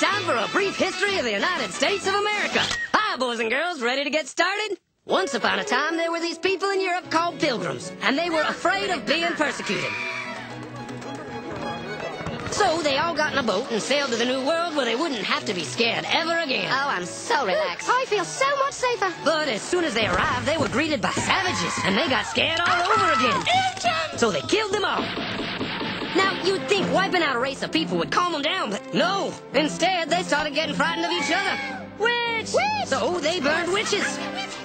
time for a brief history of the United States of America. Hi, boys and girls, ready to get started? Once upon a time, there were these people in Europe called pilgrims, and they were afraid of being persecuted. So they all got in a boat and sailed to the New World where they wouldn't have to be scared ever again. Oh, I'm so relaxed. I feel so much safer. But as soon as they arrived, they were greeted by savages, and they got scared all over again. So they killed them all. Now, you'd think wiping out a race of people would calm them down, but no. Instead, they started getting frightened of each other. Witch! So they burned witches.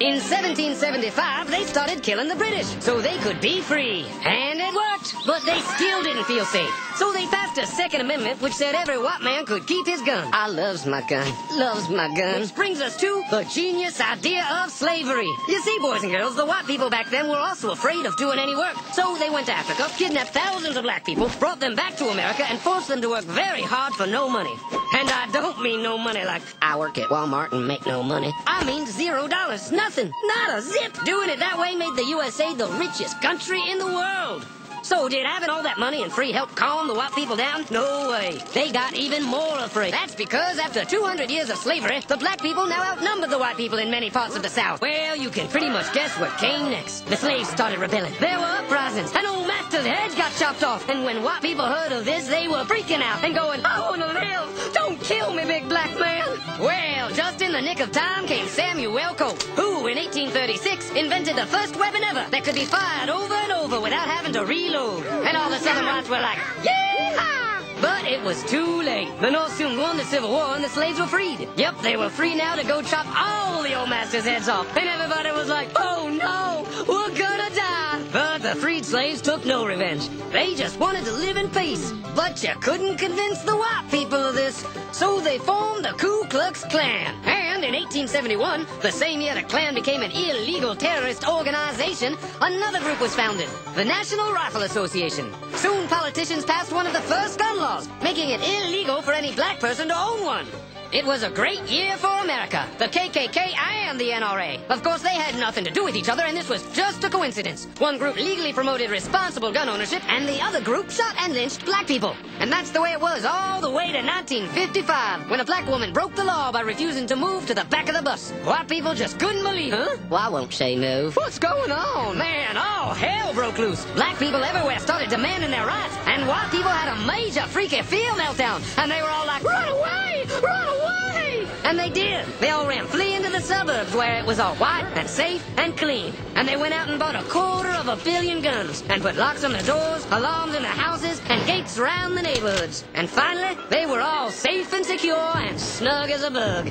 In 1775, they started killing the British so they could be free. And it worked, but they still didn't feel safe. So they passed a Second Amendment which said every white man could keep his gun. I loves my gun. Loves my gun. Which brings us to the genius idea of slavery. You see, boys and girls, the white people back then were also afraid of doing any work. So they went to Africa, kidnapped thousands of black people, brought them back to America, and forced them to work very hard for no money. And I don't mean no money like I work at Walmart and make no money. I mean $0. Nothing. Not a zip. Doing it that way made the USA the richest country in the world. So did having all that money and free help calm the white people down? No way. They got even more afraid. That's because after 200 years of slavery, the black people now outnumbered the white people in many parts of the South. Well, you can pretty much guess what came next. The slaves started rebelling. There were uprisings, and old master's heads got chopped off. And when white people heard of this, they were freaking out and going, I want to live. Don't kill me, big black man. Well, just in the nick of time came Samuel Colt, who in 1836 invented the first weapon ever that could be fired over and over without having to reload. And all the Southern whites were like, yeehaw! But it was too late. The North soon won the Civil War and the slaves were freed. Yep, they were free now to go chop all the old master's heads off. And everybody was like, oh no, we're gonna die. But the freed slaves took no revenge. They just wanted to live in peace. But you couldn't convince the white people of this. So they formed the Ku Klux Klan. And in 1871, the same year the Klan became an illegal terrorist organization, another group was founded, the National Rifle Association. Soon politicians passed one of the first gun laws, making it illegal for any black person to own one. It was a great year for America, the KKK and the NRA. Of course, they had nothing to do with each other, and this was just a coincidence. One group legally promoted responsible gun ownership, and the other group shot and lynched black people. And that's the way it was all the way to 1955, when a black woman broke the law by refusing to move to the back of the bus. White people just couldn't believe it. Huh? Well, I won't say no. What's going on? Man, all hell broke loose. Black people everywhere started demanding their rights, and white people had a major freaky fear meltdown, and they were all like, run away! Run away! And they did. They all ran fleeing to the suburbs where it was all white and safe and clean. And they went out and bought 250 million guns and put locks on the doors, alarms in the houses, and gates around the neighborhoods. And finally, they were all safe and secure and snug as a bug.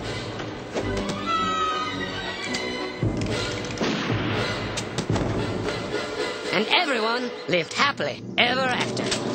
And everyone lived happily ever after.